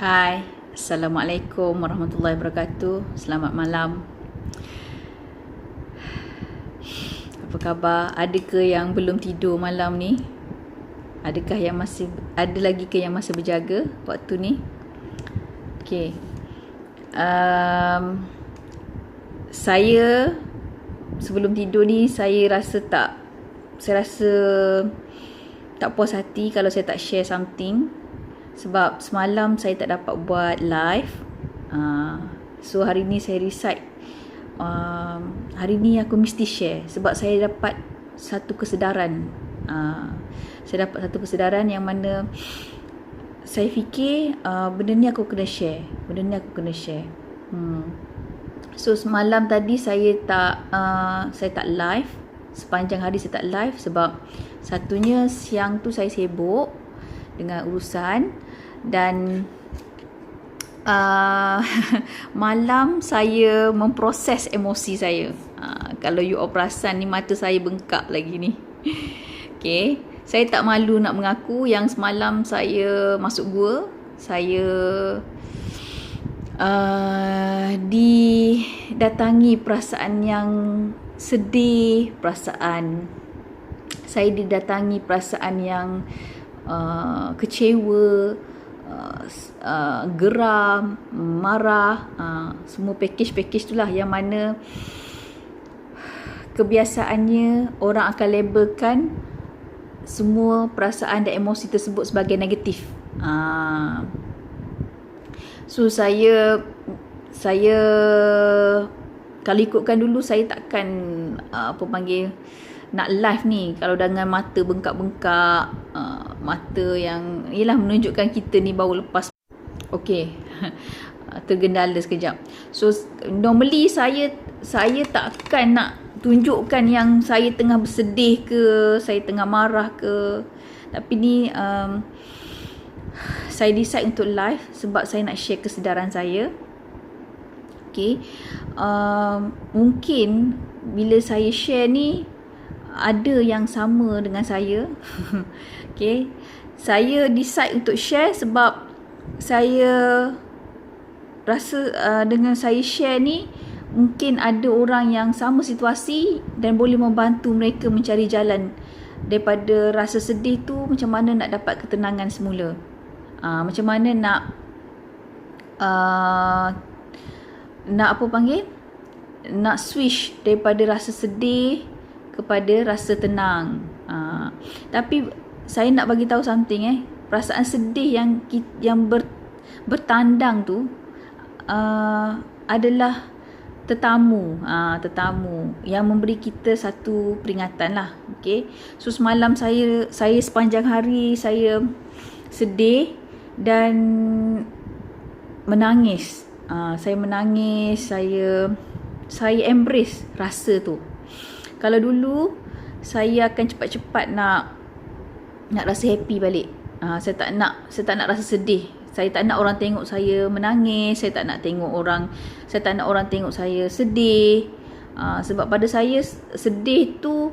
Hai, Assalamualaikum warahmatullahi wabarakatuh. Selamat malam. Apa khabar? Ada ke yang belum tidur malam ni? Adakah yang masih ada lagi ke yang masih berjaga waktu ni? Okey. Saya sebelum tidur ni saya rasa tak puas hati kalau saya tak share something. Sebab semalam saya tak dapat buat live. So hari ni saya decide hari ni aku mesti share. Sebab saya dapat satu kesedaran. Saya dapat satu kesedaran yang mana saya fikir benda ni aku kena share. So semalam tadi saya tak live. Sepanjang hari saya tak live sebab satunya siang tu saya sibuk dengan urusan dan malam saya memproses emosi saya. Kalau you all perasan ni mata saya bengkak lagi ni. Okay, saya tak malu nak mengaku yang semalam saya masuk gua. Saya didatangi perasaan yang sedih, saya didatangi perasaan yang kecewa, geram, marah, semua package tu lah yang mana kebiasaannya orang akan labelkan semua perasaan dan emosi tersebut sebagai negatif. So saya kalau ikutkan dulu saya takkan nak live ni kalau dengan mata bengkak-bengkak, mata yang ialah menunjukkan kita ni baru lepas. Okey. Tergendala sekejap. So normally saya takkan nak tunjukkan yang saya tengah bersedih ke, saya tengah marah ke. Tapi ni saya decide untuk live sebab saya nak share kesedaran saya. Okay. Mungkin bila saya share ni ada yang sama dengan saya. Okay. Saya decide untuk share sebab saya rasa dengan saya share ni mungkin ada orang yang sama situasi dan boleh membantu mereka mencari jalan daripada rasa sedih tu, macam mana nak dapat ketenangan semula. Macam mana nak switch daripada rasa sedih kepada rasa tenang. Tapi saya nak bagi tahu something perasaan sedih yang bertandang tu adalah tetamu yang memberi kita satu peringatan lah. Okay. So semalam saya sepanjang hari saya sedih dan menangis. Saya menangis, saya embrace rasa tu. Kalau dulu saya akan cepat-cepat nak rasa happy balik. Saya tak nak rasa sedih. Saya tak nak orang tengok saya menangis, saya tak nak orang tengok saya sedih. Sebab pada saya sedih tu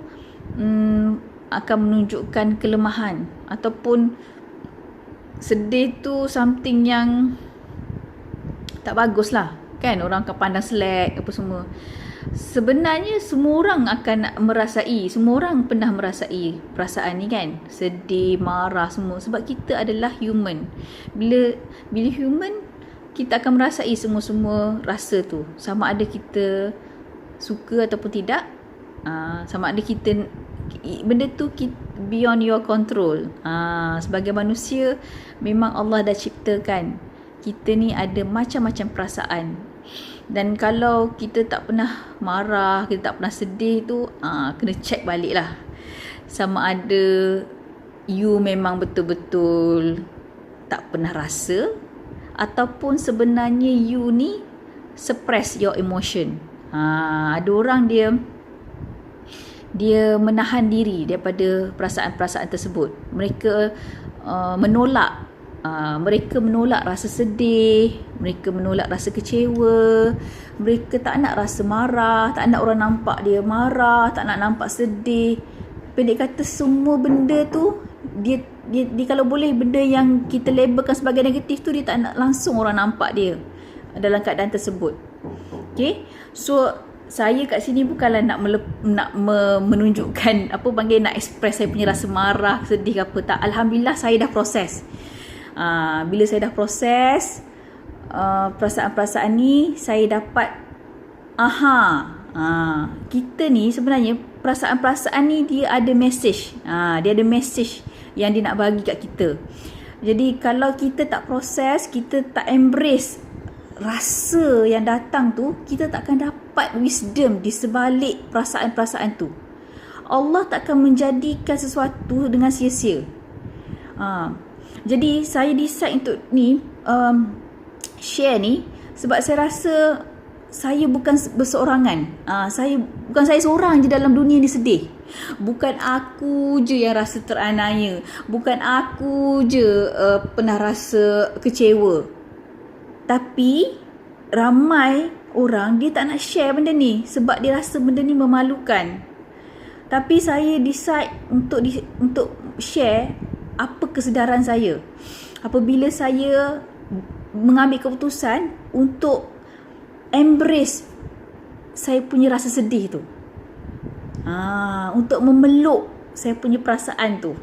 akan menunjukkan kelemahan ataupun sedih tu something yang tak bagus lah. Kan orang akan pandang slack apa semua. Sebenarnya semua orang semua orang pernah merasai perasaan ni kan. Sedih, marah semua. Sebab kita adalah human. Bila human, kita akan merasai semua rasa tu. Sama ada kita suka ataupun tidak. Sama ada kita, benda tu beyond your control. Sebagai manusia, memang Allah dah ciptakan kita ni ada macam-macam perasaan. Dan kalau kita tak pernah marah, kita tak pernah sedih tu, kena check balik lah. Sama ada you memang betul-betul tak pernah rasa ataupun sebenarnya you ni suppress your emotion. Ada orang dia menahan diri daripada perasaan-perasaan tersebut. Mereka menolak rasa sedih, mereka menolak rasa kecewa, mereka tak nak rasa marah, tak nak orang nampak dia marah, tak nak nampak sedih. Pendek kata semua benda tu dia kalau boleh benda yang kita labelkan sebagai negatif tu, dia tak nak langsung orang nampak dia dalam keadaan tersebut. Okay, so saya kat sini bukanlah nak menunjukkan nak express saya punya rasa marah, sedih ke apa, tak. Alhamdulillah saya dah proses. Bila saya dah proses perasaan-perasaan ni, saya dapat kita ni sebenarnya perasaan-perasaan ni dia ada message. Dia ada message yang dia nak bagi kat kita. Jadi kalau kita tak proses, kita tak embrace rasa yang datang tu, kita tak akan dapat wisdom di sebalik perasaan-perasaan tu. Allah tak akan menjadikan sesuatu dengan sia-sia. Jadi saya decide untuk ni share ni sebab saya rasa saya bukan berseorangan. Bukan saya seorang je dalam dunia ni sedih. Bukan aku je yang rasa teraniaya. Bukan aku je pernah rasa kecewa. Tapi ramai orang dia tak nak share benda ni sebab dia rasa benda ni memalukan. Tapi saya decide untuk share apa kesedaran saya apabila saya mengambil keputusan untuk embrace saya punya rasa sedih tu. Untuk memeluk saya punya perasaan tu.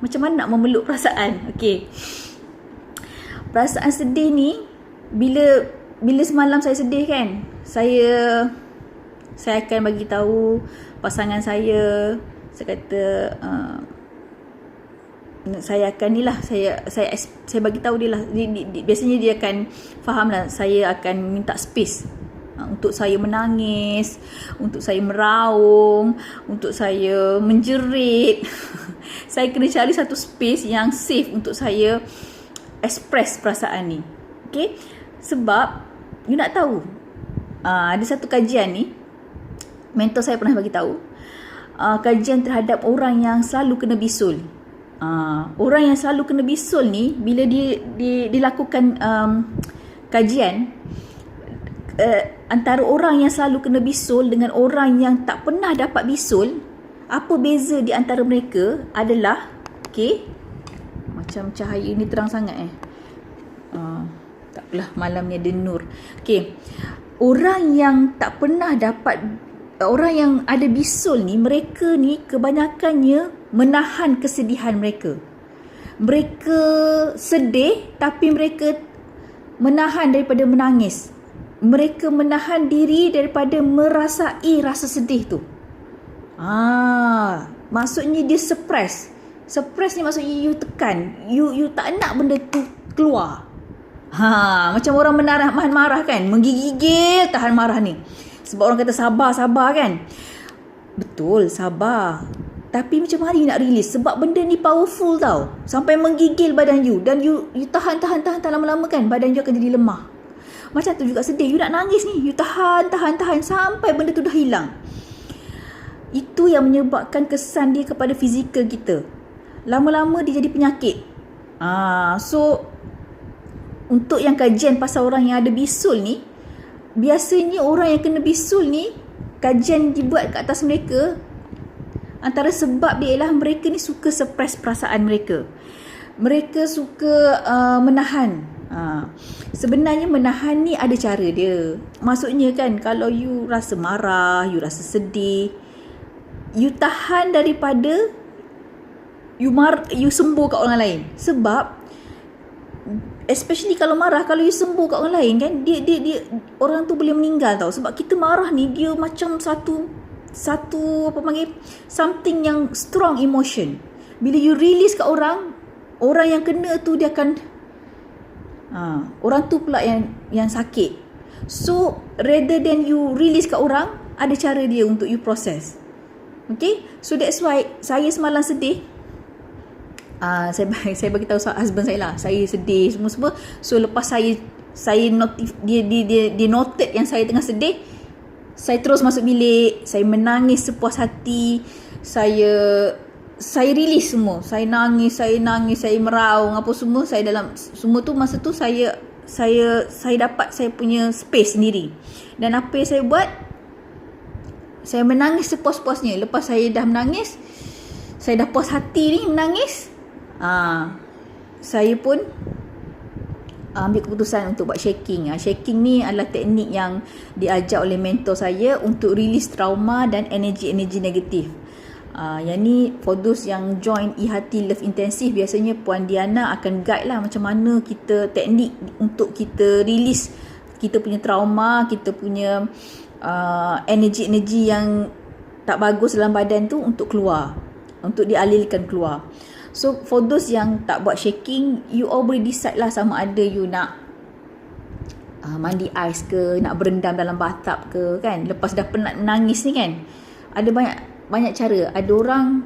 Macam mana nak memeluk perasaan? Okey. Perasaan sedih ni, bila semalam saya sedih kan, saya akan bagi tahu pasangan saya kata saya akan ni lah, saya bagi tahu dia lah. Biasanya dia akan faham lah, saya akan minta space untuk saya menangis, untuk saya meraung, untuk saya menjerit. Saya kena cari satu space yang safe untuk saya express perasaan ni. Okay? Sebab you nak tahu, ada satu kajian ni, mentor saya pernah bagi tahu, kajian terhadap orang yang selalu kena bisul. Orang yang selalu kena bisul ni, bila dia dilakukan kajian, antara orang yang selalu kena bisul dengan orang yang tak pernah dapat bisul, apa beza di antara mereka adalah, okay, macam cahaya ni terang sangat taklah, malamnya ada nur. Okay, orang yang tak pernah dapat, orang yang ada bisul ni, mereka ni kebanyakannya menahan kesedihan mereka. Mereka sedih tapi mereka menahan daripada menangis. Mereka menahan diri daripada merasai rasa sedih tu. Maksudnya dia suppress. Suppress ni maksudnya you tekan, you tak nak benda tu keluar. Macam orang marah kan, menggigil tahan marah ni. Sebab orang kata sabar kan. Betul, sabar. Tapi macam mana you nak release? Sebab benda ni powerful tau. Sampai menggigil badan you. Dan you tahan lama-lama kan, badan you akan jadi lemah. Macam tu juga sedih. You nak nangis ni, you tahan sampai benda tu dah hilang. Itu yang menyebabkan kesan dia kepada fizikal kita. Lama-lama dia jadi penyakit. So untuk yang kajian pasal orang yang ada bisul ni, biasanya orang yang kena bisul ni, kajian dibuat kat atas mereka, antara sebab dia ialah mereka ni suka suppress perasaan mereka. Mereka suka menahan. Sebenarnya menahan ni ada cara dia. Maksudnya kan, kalau you rasa marah, you rasa sedih, you tahan daripada you sembuh kat orang lain. Sebab especially kalau marah, kalau you sembuh kat orang lain kan, dia orang tu boleh meninggal tau. Sebab kita marah ni, dia macam satu something yang strong emotion. Bila you release kat orang yang kena tu dia akan orang tu pula yang sakit. So rather than you release kat orang, ada cara dia untuk you process. Okay, so that's why saya semalam sedih. Saya bagi tahu husband saya lah, saya sedih semua. So lepas saya dia noted yang saya tengah sedih, saya terus masuk bilik, saya menangis sepuas hati, saya release semua. Saya nangis, saya meraung apa semua. Saya dalam semua tu, masa tu saya dapat saya punya space sendiri. Dan apa yang saya buat, saya menangis sepuas-puasnya. Lepas saya dah menangis, saya dah puas hati ni menangis, saya pun ambil keputusan untuk buat shaking. Shaking ni adalah teknik yang diajar oleh mentor saya untuk release trauma dan energi-energi negatif. Yang ni for those yang join eHati Love Intensive, biasanya Puan Diana akan guide lah macam mana kita teknik untuk kita release kita punya trauma, kita punya energi-energi yang tak bagus dalam badan tu untuk keluar, untuk dialirkan keluar. So for those yang tak buat shaking, you all boleh decide lah sama ada you nak mandi ais ke, nak berendam dalam bathtub ke kan. Lepas dah penat menangis ni kan, ada banyak cara. Ada orang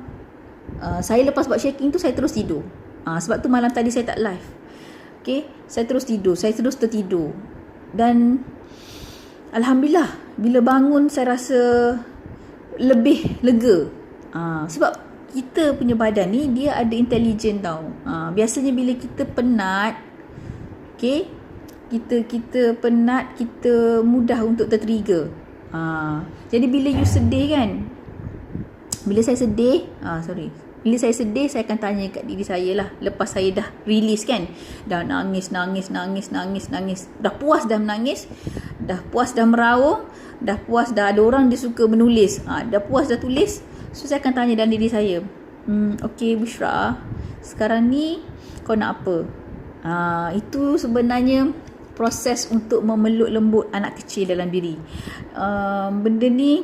saya lepas buat shaking tu saya terus tidur. Sebab tu malam tadi saya tak live. Okay, saya terus tidur, saya terus tertidur. Dan alhamdulillah bila bangun saya rasa lebih lega. Sebab kita punya badan ni dia ada intelijen tau. Biasanya bila kita penat, okay, kita penat, kita mudah untuk tertrigger. Jadi bila you sedih kan, bila saya sedih, bila saya sedih, saya akan tanya kat diri saya lah. Lepas saya dah release kan, dah nangis. Dah puas dah menangis, dah puas dah meraung, dah puas dah ada orang dia suka menulis, dah puas dah tulis. So saya akan tanya dalam diri saya, okay Bushra, sekarang ni kau nak apa? Itu sebenarnya proses untuk memeluk lembut anak kecil dalam diri. Benda ni,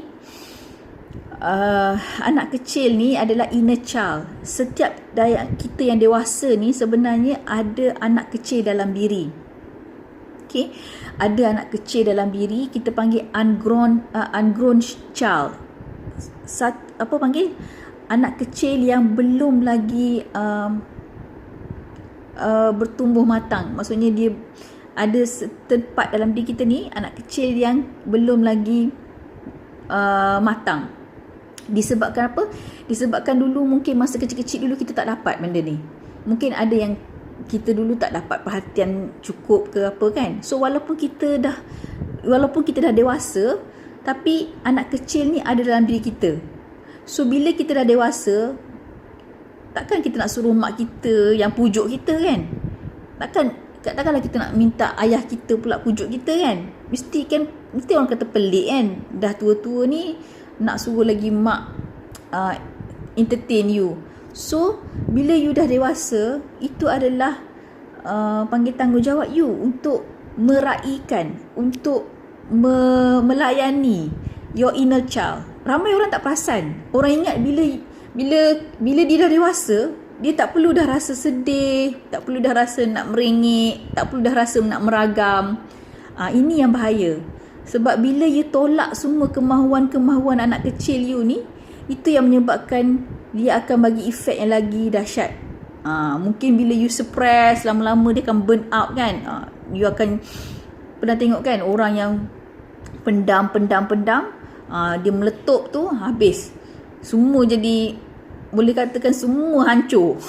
anak kecil ni adalah inner child. Setiap kita yang dewasa ni sebenarnya ada anak kecil dalam diri. Okay, ada anak kecil dalam diri, kita panggil ungrown child. Anak kecil yang belum lagi bertumbuh matang. Maksudnya dia ada tempat dalam diri kita ni, anak kecil yang belum lagi matang. Disebabkan apa? Disebabkan dulu mungkin masa kecil-kecil dulu kita tak dapat benda ni. Mungkin ada yang kita dulu tak dapat perhatian cukup ke apa kan. So walaupun kita dah dewasa, tapi anak kecil ni ada dalam diri kita. So bila kita dah dewasa, takkan kita nak suruh mak kita yang pujuk kita kan? Takkanlah kita nak minta ayah kita pula pujuk kita kan? Mesti orang kata pelik kan? Dah tua-tua ni nak suruh lagi mak entertain you. So bila you dah dewasa, itu adalah panggil tanggungjawab you untuk meraihkan, untuk melayani your inner child. Ramai orang tak perasan. Orang ingat bila dia dah dewasa, dia tak perlu dah rasa sedih, tak perlu dah rasa nak merengek, tak perlu dah rasa nak meragam. Ini yang bahaya. Sebab bila you tolak semua kemahuan-kemahuan anak kecil you ni, itu yang menyebabkan dia akan bagi efek yang lagi dahsyat. Mungkin bila you suppress, lama-lama dia akan burn out kan. You akan pernah tengok kan orang yang pendam, dia meletup tu, habis. Semua jadi, boleh katakan semua hancur.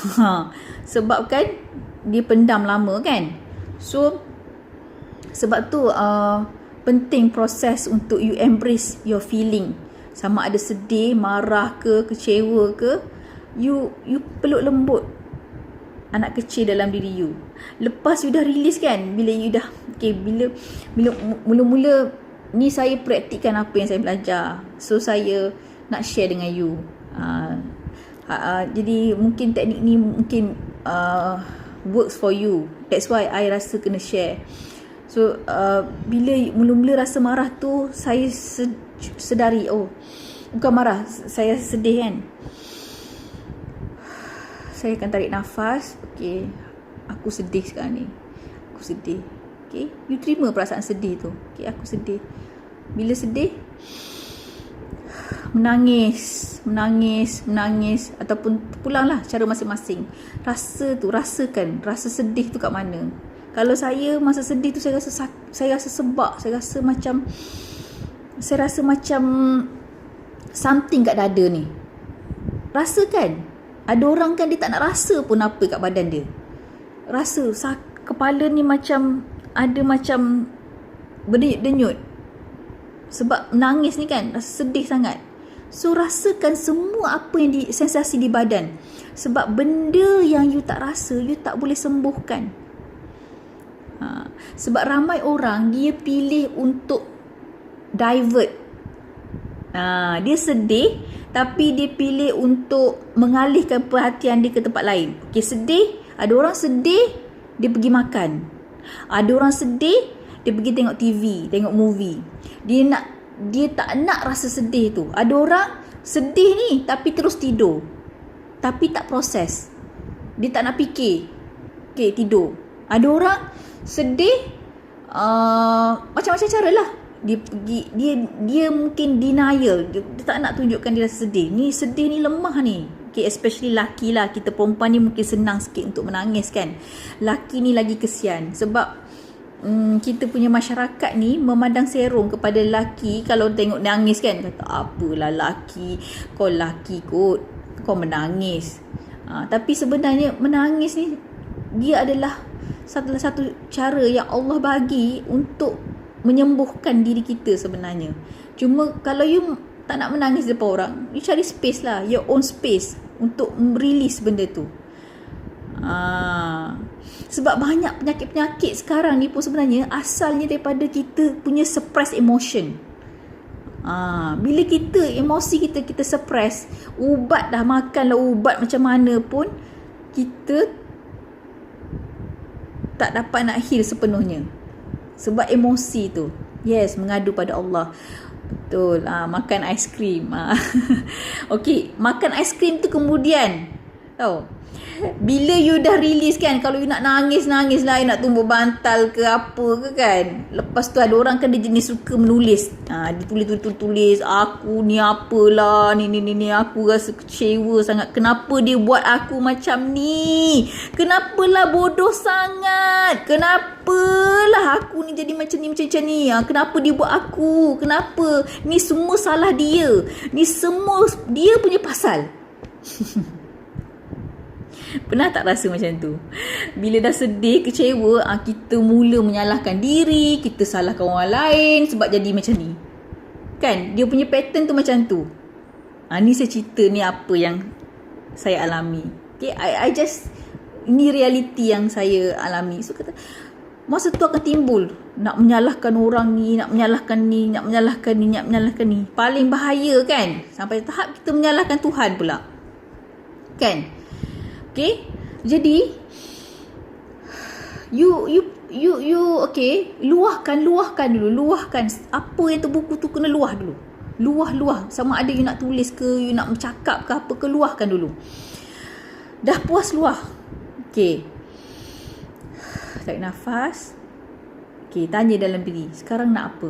Sebab kan dia pendam lama kan. So sebab tu penting proses untuk you embrace your feeling. Sama ada sedih, marah ke, kecewa ke, you peluk lembut anak kecil dalam diri you. Lepas you dah release kan, bila you dah bila mula-mula ni saya praktikkan apa yang saya belajar. So saya nak share dengan you. Jadi mungkin teknik ni mungkin works for you. That's why I rasa kena share. So bila mula-mula rasa marah tu, saya sedari, bukan marah, saya sedih kan. Saya akan tarik nafas. Okay, aku sedih sekarang ni, aku sedih. Okay, you terima perasaan sedih tu. Okay, aku sedih. Bila sedih, menangis ataupun pulanglah cara masing-masing. Rasakan rasa sedih tu kat mana. Kalau saya masa sedih tu saya rasa sebab, saya rasa macam something kat dada ni. Rasakan. Ada orang kan dia tak nak rasa pun apa kat badan dia. Rasa kepala ni macam ada berdenyut-denyut. Sebab menangis ni kan, rasa sedih sangat. So rasakan semua apa yang sensasi di badan. Sebab benda yang you tak rasa, you tak boleh sembuhkan. Sebab ramai orang dia pilih untuk divert. Dia sedih tapi dia pilih untuk mengalihkan perhatian dia ke tempat lain. Okay, sedih, ada orang sedih dia pergi makan. Ada orang sedih dia pergi tengok TV, tengok movie. Dia tak nak rasa sedih tu. Ada orang sedih ni tapi terus tidur, tapi tak proses. Dia tak nak fikir. Okay, tidur. Ada orang sedih macam-macam cara lah. Dia mungkin denial. Dia tak nak tunjukkan dia rasa sedih. Ni sedih ni lemah ni. Okay, especially laki lah. Kita perempuan ni mungkin senang sikit untuk menangis kan. Laki ni lagi kesian. Sebab kita punya masyarakat ni memandang serong kepada lelaki. Kalau tengok nangis kan, kata apalah laki, kau laki kot, kau menangis. Tapi sebenarnya menangis ni dia adalah salah satu cara yang Allah bagi untuk menyembuhkan diri kita sebenarnya. Cuma kalau you tak nak menangis depan orang, you cari space lah, your own space untuk release benda tu. Sebab banyak penyakit-penyakit sekarang ni pun sebenarnya asalnya daripada kita punya suppress emotion. Bila kita emosi kita suppress, ubat dah, makanlah ubat macam mana pun, kita tak dapat nak heal sepenuhnya. Sebab emosi tu. Yes, mengadu pada Allah. Betul. Makan aiskrim. Okey, makan aiskrim tu kemudian tahu, bila you dah release kan, kalau you nak nangis lah, you nak tumbuk bantal ke apa ke kan. Lepas tu ada orang kan dia jenis suka menulis. Dia tulis, aku ni apalah, ni aku rasa kecewa sangat. Kenapa dia buat aku macam ni? Kenapalah bodoh sangat? Kenapalah aku ni jadi macam ni? Kenapa dia buat aku? Kenapa? Ni semua salah dia. Ni semua dia punya pasal. Pernah tak rasa macam tu? Bila dah sedih, kecewa, kita mula menyalahkan diri, kita salahkan orang lain sebab jadi macam ni. Kan? Dia punya pattern tu macam tu. Ni saya cerita ni apa yang saya alami. Okay, I just, ini reality yang saya alami. So kata, masa tu akan timbul nak menyalahkan orang ni, nak menyalahkan ni. Paling bahaya kan? Sampai tahap kita menyalahkan Tuhan pula. Kan? Okay, jadi you okay, luahkan dulu apa yang terbuku tu, kena luah dulu. Luah sama ada you nak tulis ke, you nak bercakap ke apa ke, luahkan dulu. Dah puas luah. Okay, tarik nafas. Okay, tanya dalam diri, sekarang nak apa?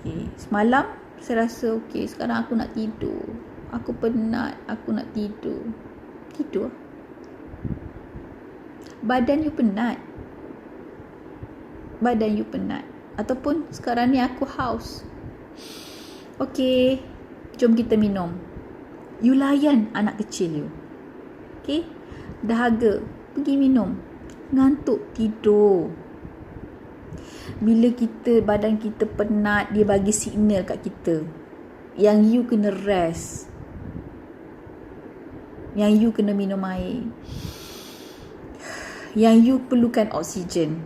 Okay, semalam saya rasa okay, sekarang aku nak tidur. Aku penat, aku nak tidur. Tidur. Badan you penat. Ataupun sekarang ni aku haus. Okay, jom kita minum. You layan anak kecil you. Okay, dahaga, pergi minum. Ngantuk, tidur. Bila badan kita penat, dia bagi signal kat kita yang you kena rest, yang you kena minum air, yang you perlukan oksigen,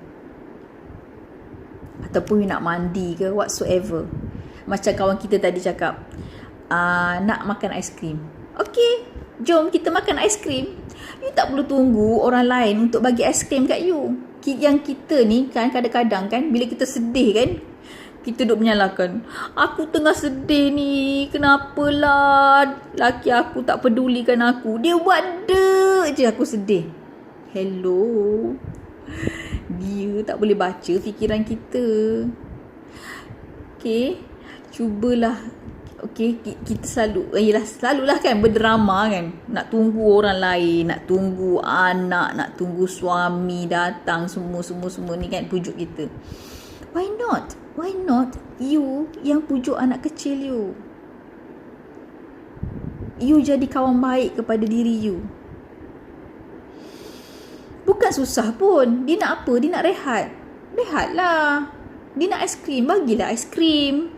ataupun you nak mandi ke whatsoever. Macam kawan kita tadi cakap, nak makan aiskrim. Okay, jom kita makan aiskrim. You tak perlu tunggu orang lain untuk bagi aiskrim kat you. Yang kita ni kan kadang-kadang kan, bila kita sedih kan, kita duk menyalahkan, aku tengah sedih ni, kenapalah laki aku tak pedulikan aku, dia buat je aku sedih. Hello, dia tak boleh baca fikiran kita. Okay, cubalah. Okay, kita selalulah kan berdrama kan, nak tunggu orang lain, nak tunggu anak, nak tunggu suami datang, semua ni kan pujuk kita. Why not you yang pujuk anak kecil you? You jadi kawan baik kepada diri you. Bukan susah pun. Dia nak apa? Dia nak rehat. Rehatlah. Dia nak aiskrim, bagilah aiskrim.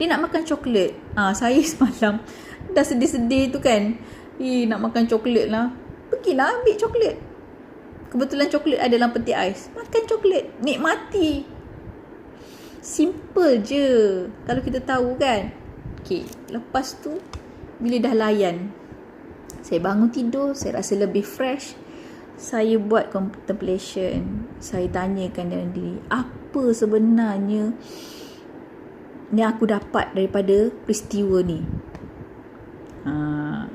Dia nak makan coklat. Saya semalam dah sedih-sedih tu kan. Nak makan coklat lah. Pergilah ambil coklat. Kebetulan coklat ada dalam peti ais. Makan coklat. Nikmati. Simple je. Kalau kita tahu kan. Okay. Lepas tu, bila dah layan, saya bangun tidur, saya rasa lebih fresh. Saya buat contemplation. Saya tanyakan dalam diri, apa sebenarnya yang aku dapat daripada peristiwa ni?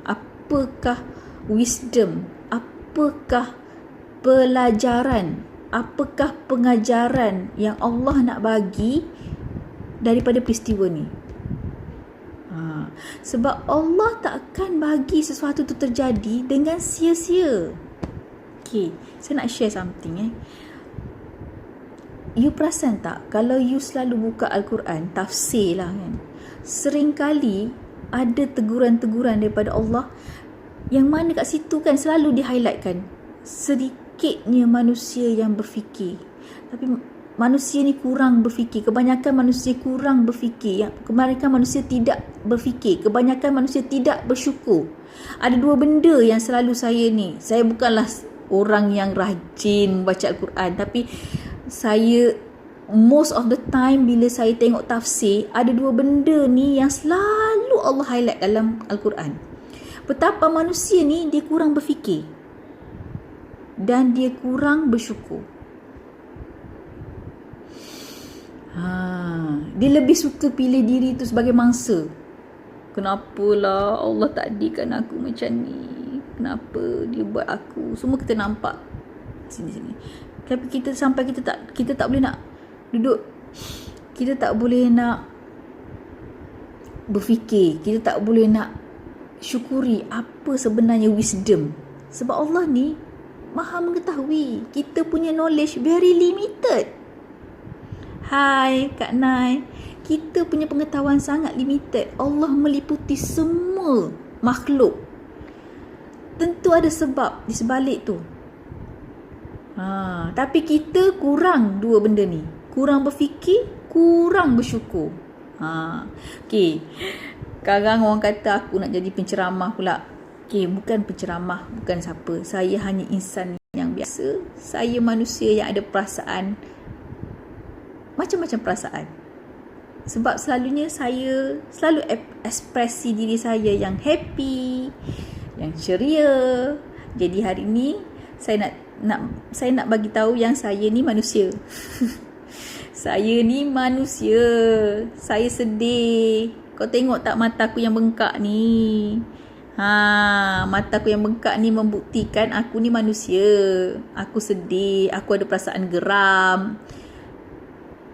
Apakah wisdom? Apakah pelajaran? Apakah pengajaran yang Allah nak bagi daripada peristiwa ni? Sebab Allah tak akan bagi sesuatu tu terjadi dengan sia-sia. Okay, saya nak share something. You perasan tak, kalau you selalu buka Al-Quran, tafsir lah kan, seringkali ada teguran-teguran daripada Allah yang mana kat situ kan selalu di-highlightkan sedikitnya manusia yang berfikir. Tapi manusia ni kurang berfikir. Kebanyakan manusia kurang berfikir. Kebanyakan manusia tidak berfikir. Kebanyakan manusia tidak bersyukur. Ada dua benda yang selalu saya bukanlah orang yang rajin baca Al-Quran, tapi saya most of the time bila saya tengok tafsir, ada dua benda ni yang selalu Allah highlight dalam Al-Quran. Betapa manusia ni dia kurang berfikir dan dia kurang bersyukur. Dia lebih suka pilih diri tu sebagai mangsa. Kenapalah Allah takdirkan aku macam ni? Kenapa dia buat aku? Semua kita nampak sini-sini. Tapi kita tak boleh nak duduk. Kita tak boleh nak berfikir. Kita tak boleh nak syukuri apa sebenarnya wisdom. Sebab Allah ni Maha mengetahui. Kita punya knowledge very limited. Hai Kak Nai, kita punya pengetahuan sangat limited. Allah meliputi semua makhluk. Tentu ada sebab di sebalik tu. Tapi kita kurang dua benda ni. Kurang berfikir, kurang bersyukur. Okay. Sekarang orang kata aku nak jadi penceramah pula. Okay, bukan penceramah, bukan siapa. Saya hanya insan yang biasa. Saya manusia yang ada perasaan. Macam-macam perasaan. Sebab selalunya saya selalu ekspresi diri saya yang happy, yang ceria. Jadi hari ni saya nak bagi tahu yang saya ni manusia. Saya ni manusia. Saya sedih. Kau tengok tak mata aku yang bengkak ni? Mata aku yang bengkak ni membuktikan aku ni manusia. Aku sedih, aku ada perasaan geram.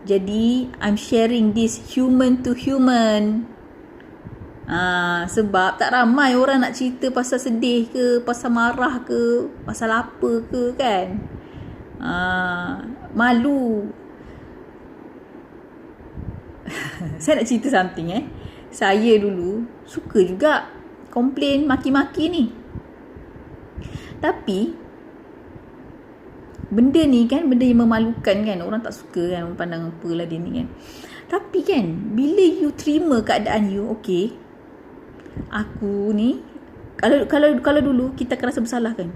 Jadi I'm sharing this human to human. Sebab tak ramai orang nak cerita pasal sedih ke, pasal marah ke, pasal apa ke kan. Malu. Saya nak cerita something. Saya dulu suka juga komplain, maki-maki ni. Tapi benda ni kan, benda yang memalukan kan. Orang tak suka kan, orang pandang apalah dia ni kan. Tapi kan, bila you terima keadaan you, okay, aku ni, kalau dulu kita akan rasa bersalah kan.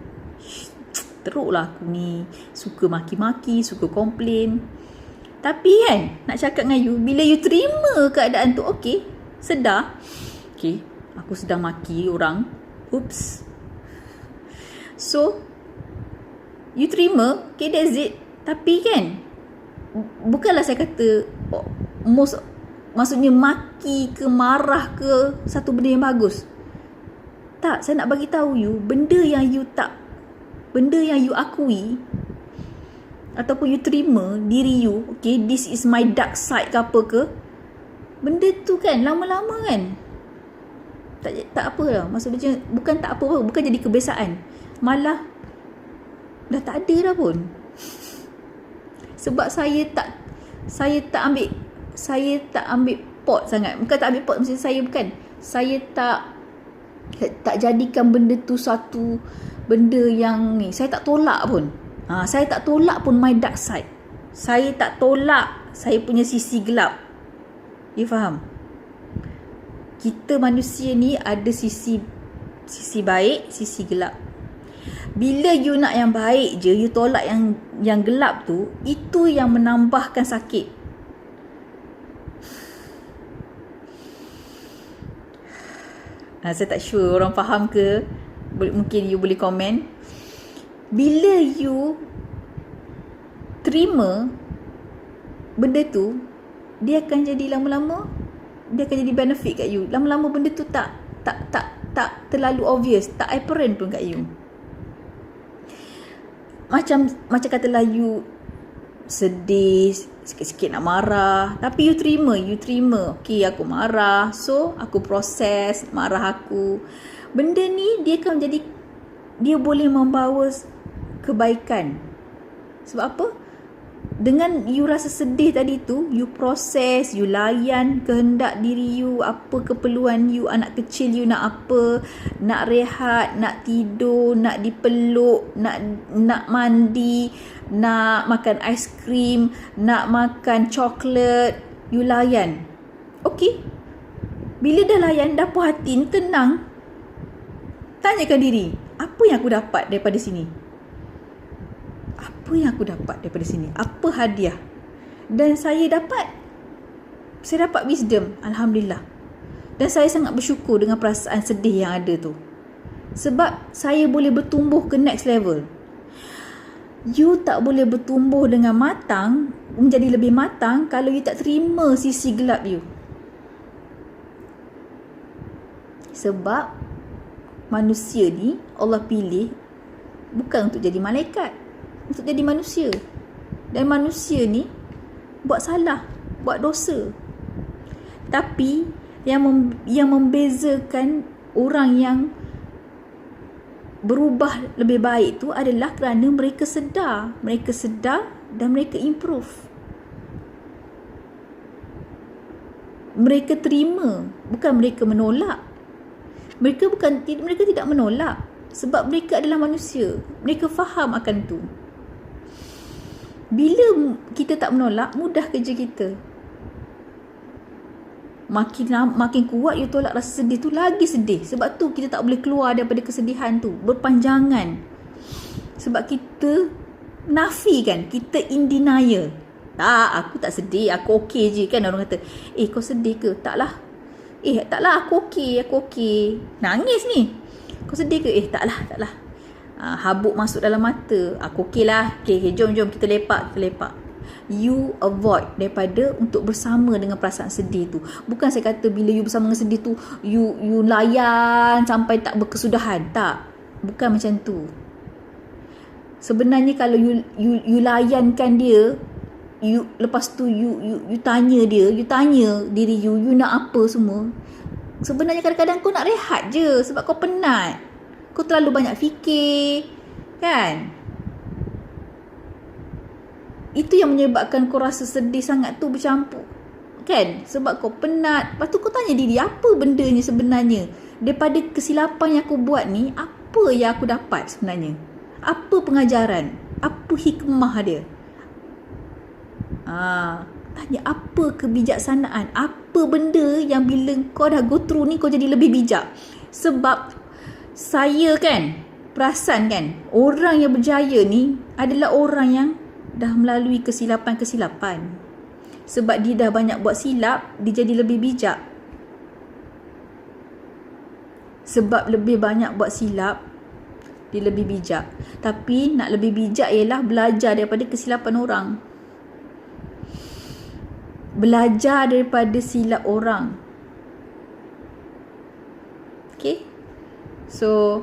Teruklah aku ni, suka maki-maki, suka komplain. Tapi kan, nak cakap dengan you, bila you terima keadaan tu, okay, sedar, okay, aku sedang maki orang, oops. So, you terima, okay, that's it. Tapi kan, bukanlah saya kata maksudnya maki ke marah ke satu benda yang bagus. Tak, saya nak bagi tahu you, benda yang you akui ataupun you terima diri you, okay, this is my dark side ke apa ke, benda tu kan lama-lama kan tak apa lah. Maksudnya bukan tak apa, bukan jadi kebiasaan, malah dah tak ada dah pun. Sebab saya tak ambil pot sangat. Bukan tak ambil pot, maksudnya saya tak jadikan benda tu satu benda yang ni. Saya tak tolak pun. Saya tak tolak pun my dark side. Saya tak tolak saya punya sisi gelap. You faham? kita manusia ni ada sisi baik, sisi gelap. Bila you nak yang baik je, you tolak yang gelap tu, itu yang menambahkan sakit. Saya tak sure orang faham ke. Mungkin you boleh komen. Bila you terima benda tu, dia akan jadi lama-lama, dia akan jadi benefit kat you. Lama-lama benda tu tak terlalu obvious, tak apparent pun kat you. Macam katalah you sedih, sikit-sikit nak marah, tapi you terima. Okay, aku marah, so aku proses marah aku. Benda ni dia akan jadi, dia boleh membawa kebaikan. Sebab apa? Dengan you rasa sedih tadi tu, you proses, you layan kehendak diri you, apa keperluan you, anak kecil you nak apa, nak rehat, nak tidur, nak dipeluk, nak mandi, nak makan aiskrim, nak makan coklat, you layan. Okay, bila dah layan, dah puas hati, tenang, tanyakan diri, apa yang aku dapat daripada sini? Apa yang aku dapat daripada sini? Apa hadiah? Dan saya dapat wisdom, Alhamdulillah. Dan saya sangat bersyukur dengan perasaan sedih yang ada tu. Sebab saya boleh bertumbuh ke next level. You tak boleh bertumbuh dengan matang, menjadi lebih matang, kalau you tak terima sisi gelap you. Sebab manusia ni Allah pilih bukan untuk jadi malaikat, untuk jadi manusia. Dan manusia ni buat salah, buat dosa. Tapi yang membezakan orang yang berubah lebih baik tu adalah kerana mereka sedar dan mereka improve. Mereka terima, bukan mereka menolak. Mereka tidak menolak, sebab mereka adalah manusia. Mereka faham akan tu. Bila kita tak menolak, mudah kerja kita. Makin kuat you tolak rasa sedih tu, lagi sedih. Sebab tu kita tak boleh keluar daripada kesedihan tu berpanjangan. Sebab kita nafikan, kita in denial. Tak, aku tak sedih, aku okey je. Kan orang kata, kau sedih ke? Taklah. Taklah, aku okey. Nangis ni. Kau sedih ke? Taklah. Habuk masuk dalam mata. Aku okey lah. Okay, jom kita lepak. You avoid daripada untuk bersama dengan perasaan sedih tu. Bukan saya kata bila you bersama dengan sedih tu, you layan sampai tak berkesudahan. Tak. Bukan macam tu. Sebenarnya kalau you layankan dia, lepas tu you tanya dia, you tanya diri you nak apa semua. Sebenarnya kadang-kadang kau nak rehat je sebab kau penat. Kau terlalu banyak fikir, kan? Itu yang menyebabkan kau rasa sedih sangat tu bercampur, kan? Sebab kau penat. Lepas tu kau tanya diri, apa bendanya sebenarnya? Daripada kesilapan yang aku buat ni, apa yang aku dapat sebenarnya? Apa pengajaran? Apa hikmah dia? Tanya apa kebijaksanaan, apa benda yang bila kau dah go through ni kau jadi lebih bijak. Sebab saya kan perasan kan, orang yang berjaya ni adalah orang yang dah melalui kesilapan-kesilapan. Sebab dia dah banyak buat silap, dia jadi lebih bijak. Sebab lebih banyak buat silap, dia lebih bijak. Tapi nak lebih bijak ialah belajar daripada kesilapan orang. Belajar daripada silap orang. Okay? So,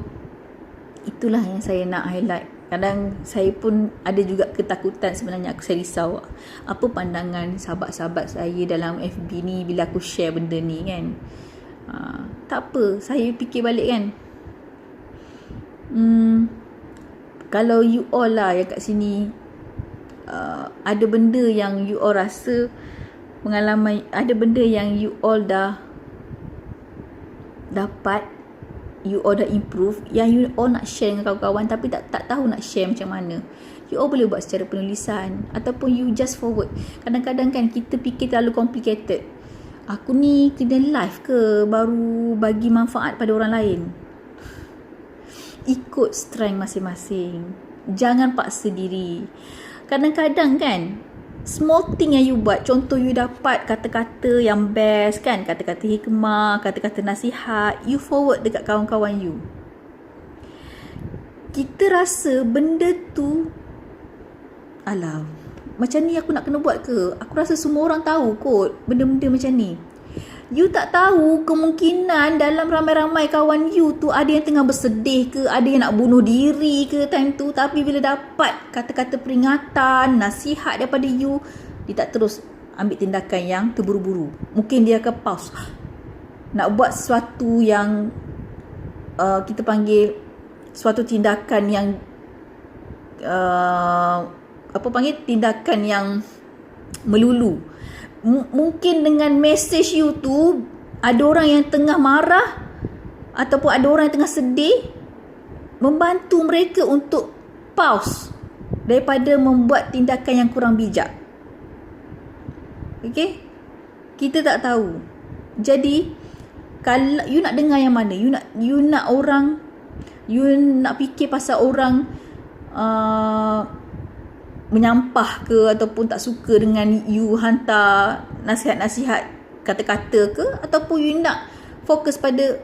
itulah yang saya nak highlight. Kadang saya pun ada juga ketakutan sebenarnya. Saya risau apa pandangan sahabat-sahabat saya dalam FB ni bila aku share benda ni kan. Tak apa, saya fikir balik kan. Kalau you all lah yang kat sini ada benda yang you all rasa pengalaman, ada benda yang you all dah dapat, you all dah improve, yang you all nak share dengan kawan-kawan tapi tak tahu nak share macam mana, you all boleh buat secara penulisan ataupun you just forward. Kadang-kadang kan kita fikir terlalu complicated. aku ni kena live ke baru bagi manfaat pada orang lain? Ikut strength masing-masing. Jangan paksa diri. Kadang-kadang kan, small thing yang you buat, contoh you dapat kata-kata yang best kan, kata-kata hikmah, kata-kata nasihat, you forward dekat kawan-kawan you. Kita rasa benda tu, alah, macam ni aku nak kena buat ke? Aku rasa semua orang tahu kot benda-benda macam ni. You tak tahu kemungkinan dalam ramai-ramai kawan you tu ada yang tengah bersedih ke, ada yang nak bunuh diri ke time tu. Tapi bila dapat kata-kata peringatan, nasihat daripada you, dia tak terus ambil tindakan yang terburu-buru. Mungkin dia akan pause, nak buat sesuatu yang kita panggil suatu tindakan yang tindakan yang melulu. Mungkin dengan message you tu ada orang yang tengah marah ataupun ada orang yang tengah sedih, membantu mereka untuk pause daripada membuat tindakan yang kurang bijak. Okay? Kita tak tahu. Jadi kalau you nak dengar yang mana, you nak orang, you nak fikir pasal orang menyampah ke ataupun tak suka dengan you hantar nasihat-nasihat kata-kata ke, ataupun you nak fokus pada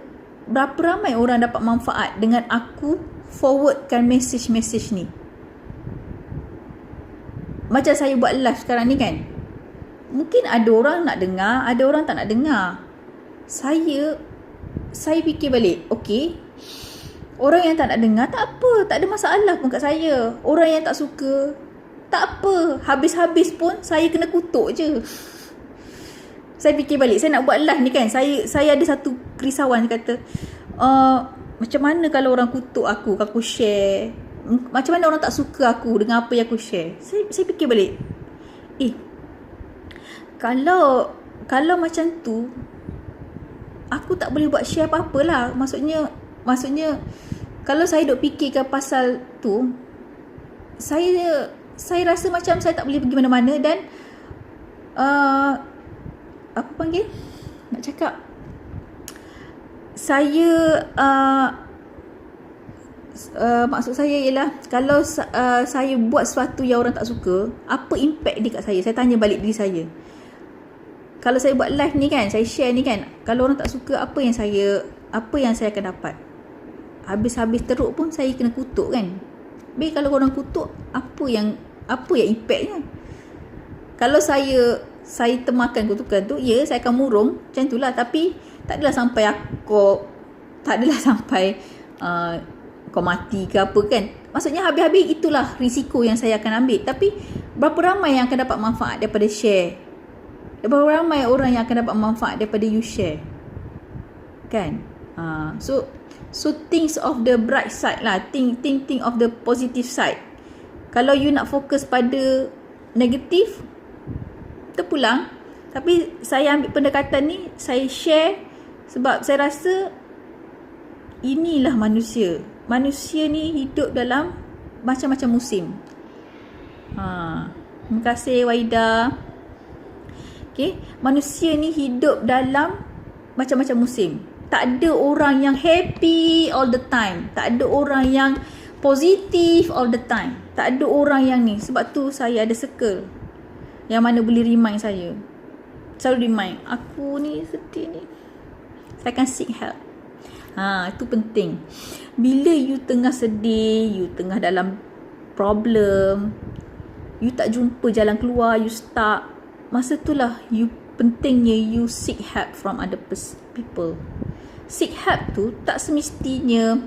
berapa ramai orang dapat manfaat dengan aku forwardkan message-message ni. Macam saya buat live sekarang ni kan, mungkin ada orang nak dengar, ada orang tak nak dengar. Saya fikir balik, okay, orang yang tak nak dengar tak apa, tak ada masalah pun kat saya. Orang yang tak suka tak apa, habis-habis pun saya kena kutuk je. Saya fikir balik, saya nak buat live ni kan, saya ada satu kerisauan, kata macam mana kalau orang kutuk aku share, macam mana orang tak suka aku dengan apa yang aku share. Saya fikir balik, kalau macam tu, aku tak boleh buat share apa-apa lah. Maksudnya kalau saya duk fikirkan pasal tu, saya rasa macam saya tak boleh pergi mana-mana. Dan nak cakap, saya maksud saya ialah kalau saya buat sesuatu yang orang tak suka, apa impact dia kat saya? Saya tanya balik diri saya. Kalau saya buat live ni kan, saya share ni kan, kalau orang tak suka, apa yang saya akan dapat? Habis-habis teruk pun saya kena kutuk kan. Tapi kalau orang kutuk, apa yang impactnya? Kalau saya termakan kutukan tu, ya, saya akan murung macam itulah. Tapi tak adalah sampai kau mati ke apa kan. Maksudnya habis-habis itulah risiko yang saya akan ambil. Tapi berapa ramai yang akan dapat manfaat daripada share? Berapa ramai orang yang akan dapat manfaat daripada you share? Kan? So think of the bright side lah. Think of the positive side. Kalau you nak fokus pada negatif, terpulang. Tapi saya ambil pendekatan ni, saya share sebab saya rasa inilah manusia. Manusia ni hidup dalam macam-macam musim. Terima kasih Waida. Okay, manusia ni hidup dalam macam-macam musim. Tak ada orang yang happy all the time. Tak ada orang yang positif all the time. Tak ada orang yang ni. Sebab tu saya ada circle yang mana boleh remind saya. Selalu remind, aku ni sedih ni, saya akan seek help. Itu penting. Bila you tengah sedih, you tengah dalam problem, you tak jumpa jalan keluar, you stuck, masa itulah pentingnya you seek help from other people. Seek help tu tak semestinya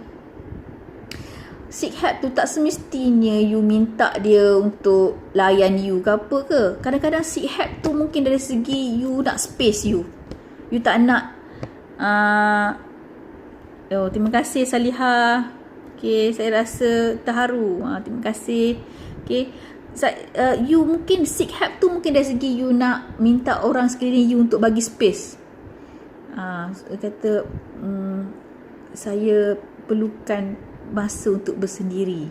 you minta dia untuk layan you ke apa ke. Kadang-kadang seek help tu mungkin dari segi you nak space you tak nak terima kasih Salihah. Okay, saya rasa terharu. Terima kasih. Okay, you mungkin seek help tu mungkin dari segi you nak minta orang sekeliling you untuk bagi space. Kata saya perlukan masa untuk bersendiri.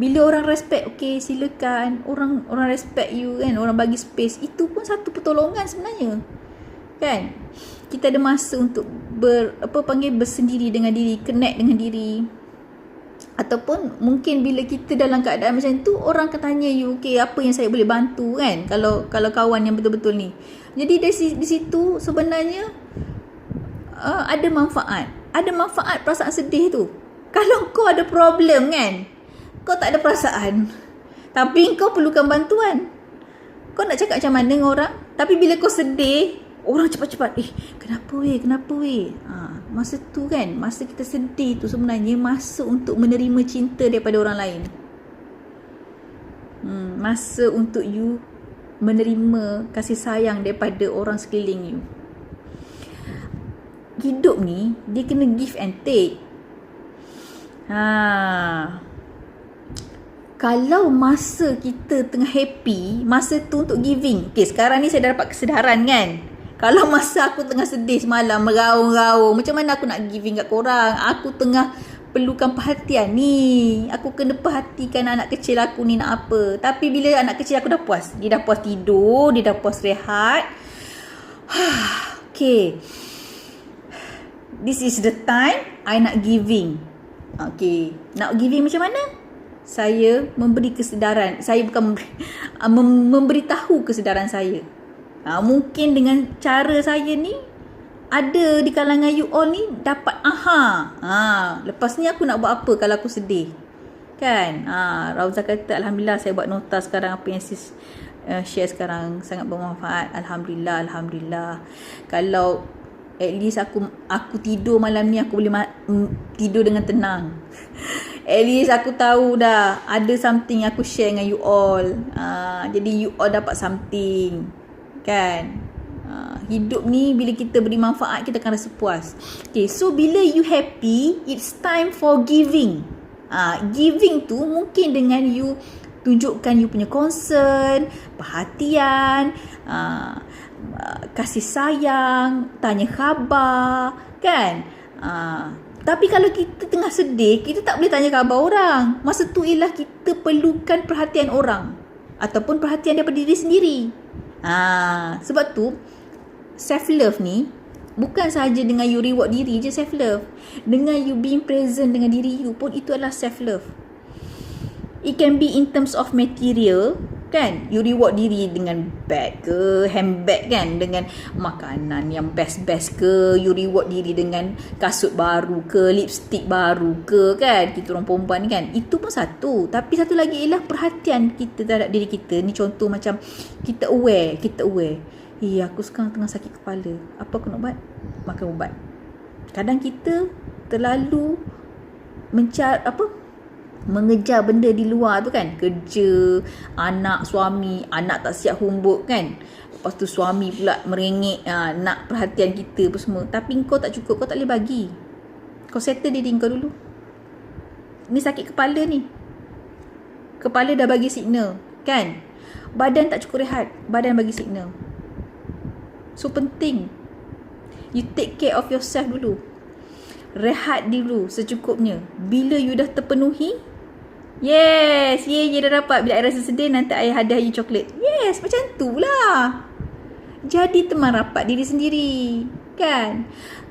Bila orang respect, okay, silakan. Orang respect you kan, orang bagi space. Itu pun satu pertolongan sebenarnya. Kan? Kita ada masa untuk bersendiri dengan diri, connect dengan diri. Ataupun mungkin bila kita dalam keadaan macam tu, orang akan tanya you, okay, apa yang saya boleh bantu kan? Kalau kawan yang betul-betul ni. Jadi di situ sebenarnya ada manfaat. Ada manfaat perasaan sedih tu. Kalau kau ada problem kan, kau tak ada perasaan, tapi kau perlukan bantuan, kau nak cakap macam mana dengan orang? Tapi bila kau sedih, orang cepat-cepat, kenapa weh? Masa tu kan, masa kita sedih tu sebenarnya masa untuk menerima cinta daripada orang lain. Masa untuk you menerima kasih sayang daripada orang sekeliling you. Hidup ni, dia kena give and take. Kalau masa kita tengah happy, masa tu untuk giving. Okay, sekarang ni saya dah dapat kesedaran kan. Kalau masa aku tengah sedih semalam, meraung-raung, macam mana aku nak giving kat korang? Aku tengah perlukan perhatian ni. Aku kena perhatikan anak kecil aku ni nak apa. Tapi bila anak kecil aku dah puas, dia dah puas tidur, dia dah puas rehat. Okay, this is the time I nak giving. Okay, nak giving macam mana? Saya memberi kesedaran. Saya bukan memberitahu kesedaran saya. Mungkin dengan cara saya ni, ada di kalangan you all ni dapat lepas ni aku nak buat apa kalau aku sedih kan. Rauza kata alhamdulillah saya buat nota sekarang, apa yang sis share sekarang sangat bermanfaat. Alhamdulillah. Kalau at least aku tidur malam ni, aku boleh tidur dengan tenang. At least aku tahu dah ada something aku share dengan you all. Jadi you all dapat something kan. Hidup ni bila kita beri manfaat, kita akan rasa puas. Okay, so bila you happy, it's time for giving. Giving tu mungkin dengan you tunjukkan you punya concern, perhatian, kasih sayang, tanya khabar kan. Tapi kalau kita tengah sedih, kita tak boleh tanya khabar orang. Masa tu ialah kita perlukan perhatian orang ataupun perhatian daripada diri sendiri. Sebab tu self-love ni bukan sahaja dengan you reward diri je self-love. Dengan you being present dengan diri you pun, itu adalah self-love. It can be in terms of material kan. You reward diri dengan bag ke, handbag kan, dengan makanan yang best-best ke. You reward diri dengan kasut baru ke, lipstick baru ke kan. Kita orang perempuan kan, itu pun satu. Tapi satu lagi ialah perhatian kita terhadap diri kita. Ni contoh macam kita aware. Aku sekarang tengah sakit kepala, apa aku nak buat? Makan ubat. Kadang kita terlalu mengejar benda di luar tu kan. Kerja, anak, suami, anak tak siap homework kan. Lepas tu suami pula merengek, nak perhatian kita apa semua. Tapi kau tak cukup, kau tak boleh bagi. Kau settle diri kau dulu. Ni sakit kepala ni. Kepala dah bagi signal kan. Badan tak cukup rehat, badan bagi signal. So penting you take care of yourself dulu. Rehat dulu secukupnya. Bila you dah terpenuhi, yes, dah dapat. Bila I rasa sedih, nanti I hadiah you coklat. Yes, macam tu lah. Jadi teman rapat diri sendiri kan.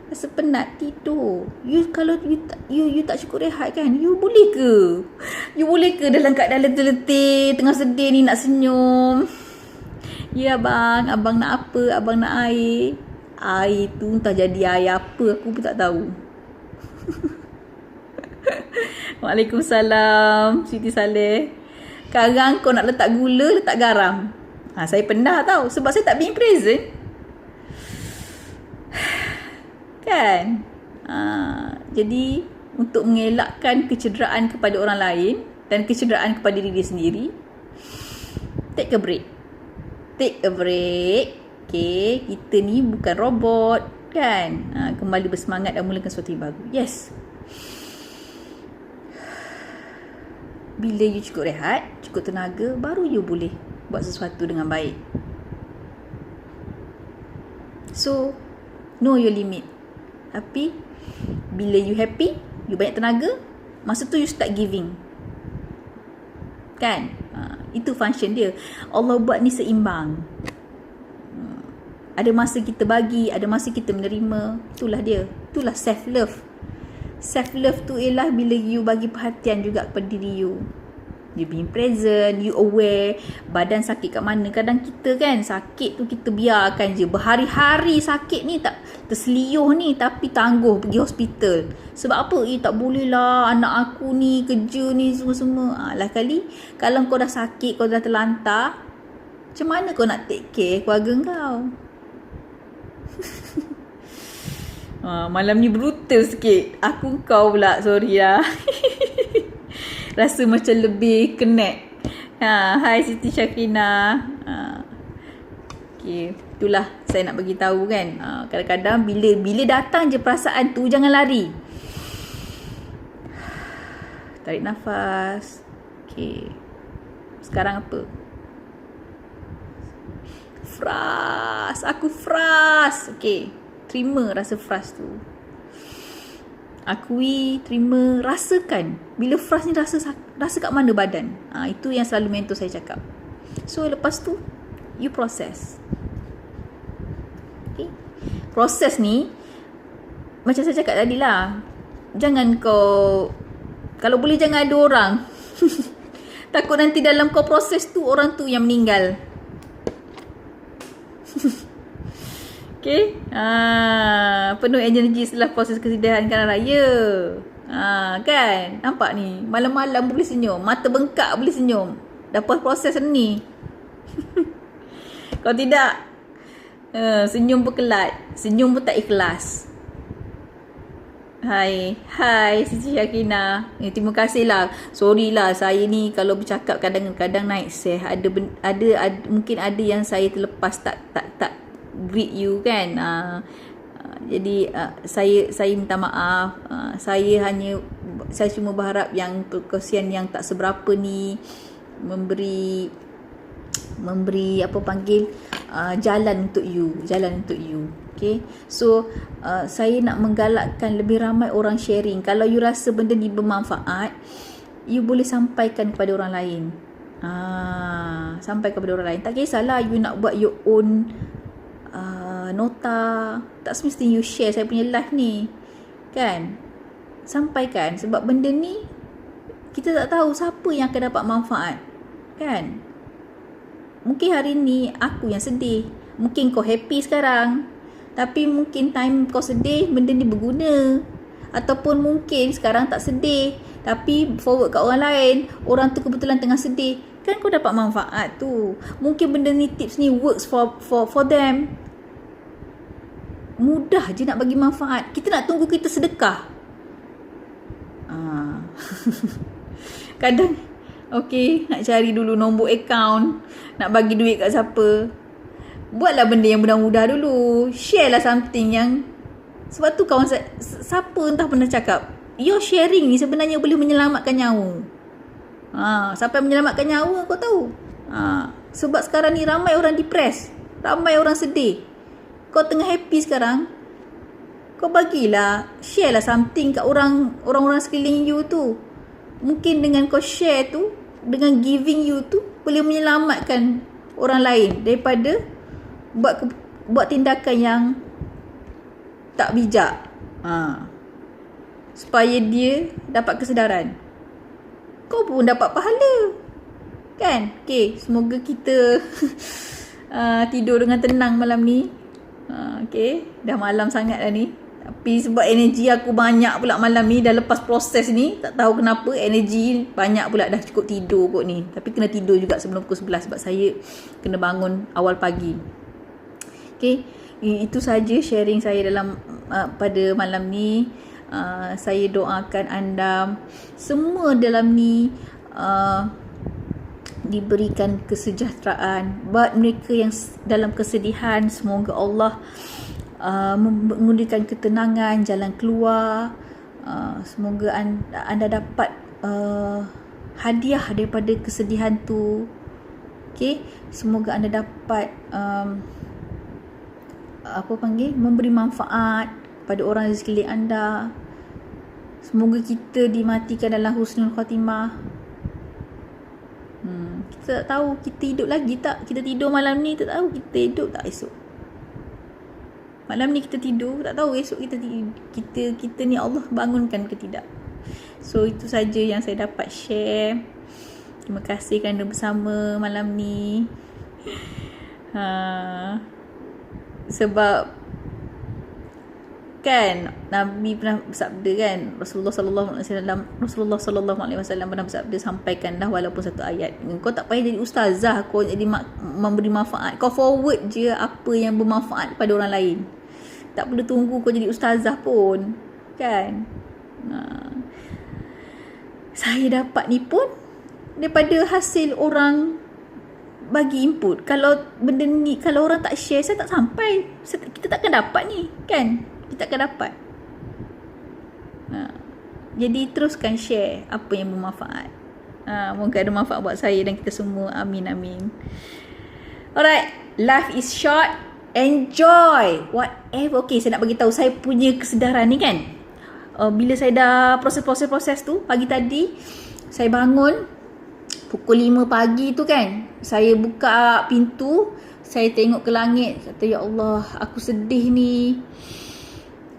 Rasa penat, tidur. Kalau you tak cukup rehat kan, you boleh ke dalam keadaan letih-letih, tengah sedih ni nak senyum? Ya abang nak apa? Abang nak air. Air tu entah jadi air apa, aku pun tak tahu. Waalaikumsalam Siti Saleh. Sekarang kau nak letak gula, letak garam. Saya pernah tahu, sebab saya tak being present kan. Jadi untuk mengelakkan kecederaan kepada orang lain dan kecederaan kepada diri sendiri, take a break. Okay, kita ni bukan robot kan. Kembali bersemangat dan mulakan sesuatu yang baru. Yes. Bila you cukup rehat, cukup tenaga, baru you boleh buat sesuatu dengan baik. So, know your limit. Tapi bila you happy, you banyak tenaga, masa tu you start giving. kan? Itu function dia. Allah buat ni seimbang. Ada masa kita bagi, ada masa kita menerima. Itulah dia. Itulah self love. Self love tu ialah bila you bagi perhatian juga kepada diri you. You being present, you aware badan sakit kat mana. Kadang kita kan sakit tu kita biarkan je. Berhari-hari sakit ni tak terseliuh ni, tapi tangguh pergi hospital. Sebab apa? Tak boleh lah, anak aku ni kerja ni semua-semua. Lah kali kalau kau dah sakit, kau dah terlantar, macam mana kau nak take care keluarga kau? Malam ni brutal sikit. Aku kau pula, sorry lah. Rasa macam lebih connect. Hai Siti Syakina. Okay, itulah saya nak bagi tahu kan. Kadang-kadang bila datang je perasaan tu, jangan lari. Tarik nafas. Okay. Sekarang apa? Frust. Aku frust. Okay. Terima rasa frust tu. Akui, terima, rasakan. Bila frust ni rasa kat mana badan. Itu yang selalu mentor saya cakap. So lepas tu you proses. Okay. Proses ni macam saya cakap tadi lah. Jangan kau, kalau boleh jangan ada orang. Takut nanti dalam kau proses tu, orang tu yang meninggal. Okay. Penuh energi setelah proses kesedihan kerana raya. Kan? Nampak ni? Malam-malam boleh senyum. Mata bengkak boleh senyum. Dah proses ni. Kalau tidak, senyum pun kelat. Senyum pun tak ikhlas. Hai Siti Syakina. Terima kasih lah. Sorry lah, saya ni kalau bercakap kadang-kadang naik seh. Ada mungkin ada yang saya terlepas tak greet you kan. Jadi saya minta maaf. Saya cuma berharap yang perkongsian yang tak seberapa ni memberi apa panggil jalan untuk you. Okay. So saya nak menggalakkan lebih ramai orang sharing. Kalau you rasa benda ni bermanfaat, you boleh sampaikan kepada orang lain. Sampai kepada orang lain. Tak kisahlah you nak buat your own nota. Tak semestinya you share saya punya live ni, kan? Sampaikan. Sebab benda ni kita tak tahu siapa yang akan dapat manfaat, kan? Mungkin hari ni aku yang sedih, mungkin kau happy sekarang, tapi mungkin time kau sedih benda ni berguna. Ataupun mungkin sekarang tak sedih, tapi forward kat orang lain, orang tu kebetulan tengah sedih, kan kau dapat manfaat tu. Mungkin benda ni, tips ni works for them. Mudah je nak bagi manfaat. Kita nak tunggu kita sedekah. Kadang okay, nak cari dulu nombor akaun, nak bagi duit kat siapa. Buatlah benda yang mudah-mudah dulu. Share lah something yang, sebab tu kawan saya, siapa entah pernah cakap, your sharing ni sebenarnya boleh menyelamatkan nyawa. Sampai menyelamatkan nyawa, kau tahu. Sebab sekarang ni ramai orang depres, ramai orang sedih. Kau tengah happy sekarang, kau bagilah, share lah something kat orang-orang sekeliling you tu. Mungkin dengan kau share tu, dengan giving you tu, boleh menyelamatkan orang lain daripada buat tindakan yang tak bijak. Supaya dia dapat kesedaran, kau pun dapat pahala, kan? Okay, semoga kita tidur dengan tenang malam ni. Okay, dah malam sangat dah ni. Tapi sebab energi aku banyak pula malam ni, dah lepas proses ni, tak tahu kenapa energi banyak pula, dah cukup tidur kot ni. Tapi kena tidur juga sebelum pukul 11 sebab saya kena bangun awal pagi. Okay, itu saja sharing saya dalam pada malam ni. Saya doakan anda semua dalam ni diberikan kesejahteraan. Buat mereka yang dalam kesedihan, semoga Allah memberikan ketenangan, jalan keluar. Semoga anda dapat hadiah daripada kesedihan tu. Okay, semoga anda dapat memberi manfaat pada orang di sekeliling anda. Semoga kita dimatikan dalam husnul khatimah. Kita tak tahu kita hidup lagi tak. Kita tidur malam ni, tak tahu kita hidup tak esok. Malam ni kita tidur, tak tahu esok kita ni Allah bangunkan ke tidak. So itu saja yang saya dapat share. Terima kasih kerana bersama malam ni. Sebab kan Nabi pernah bersabda kan, Rasulullah sallallahu alaihi wasallam pernah bersabda, sampaikanlah walaupun satu ayat. Kau tak payah jadi ustazah, kau jadi memberi manfaat. Kau forward je apa yang bermanfaat pada orang lain. Tak perlu tunggu kau jadi ustazah pun, kan? Saya dapat ni pun daripada hasil orang bagi input. Kalau benda ni, kalau orang tak share, saya tak sampai. Kita takkan dapat ni, kan? Kita takkan dapat. Jadi teruskan share apa yang bermanfaat. Moga ada manfaat buat saya dan kita semua. Amin, amin. Alright, life is short. Enjoy whatever. Okay, saya nak bagi tahu saya punya kesedaran ni kan. Bila saya dah proses tu, pagi tadi saya bangun pukul 5 pagi tu kan. Saya buka pintu, saya tengok ke langit, kata ya Allah, aku sedih ni.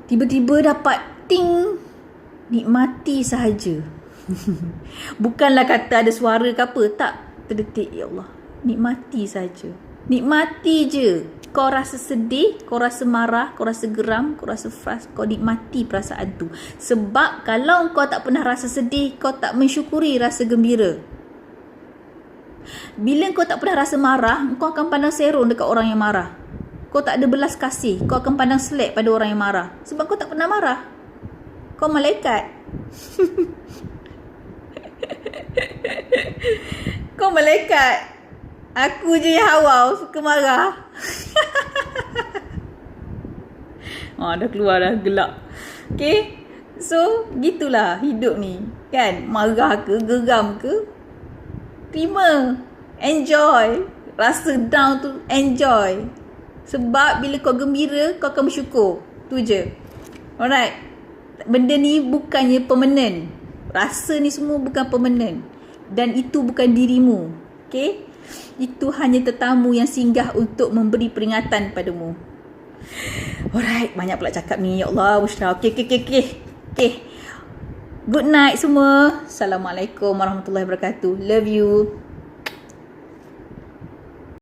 Tiba-tiba dapat ting, nikmati sahaja. Bukanlah kata ada suara ke apa, tak, terdetik, ya Allah, nikmati saja. Nikmati je. Kau rasa sedih, kau rasa marah, kau rasa geram, kau rasa frust, kau nikmati perasaan tu. Sebab kalau kau tak pernah rasa sedih, kau tak mensyukuri rasa gembira. Bila kau tak pernah rasa marah, kau akan pandang serong dekat orang yang marah. Kau tak ada belas kasih, kau akan pandang selek pada orang yang marah. Sebab kau tak pernah marah. Kau malaikat. Kau malaikat. Aku je yang hawau, suka marah. Dah keluar dah gelak. Okay, so gitulah hidup ni, kan? Marah ke, geram ke, terima, enjoy. Rasa down tu, enjoy. Sebab bila kau gembira, kau akan bersyukur. Tu je. Alright. Benda ni bukannya permanent. Rasa ni semua bukan permanent. Dan itu bukan dirimu. Okay? Itu hanya tetamu yang singgah untuk memberi peringatan padamu. Alright, banyak pula cakap ni. Ya Allah, Bushra. Okay. Good night semua. Assalamualaikum warahmatullahi wabarakatuh. Love you.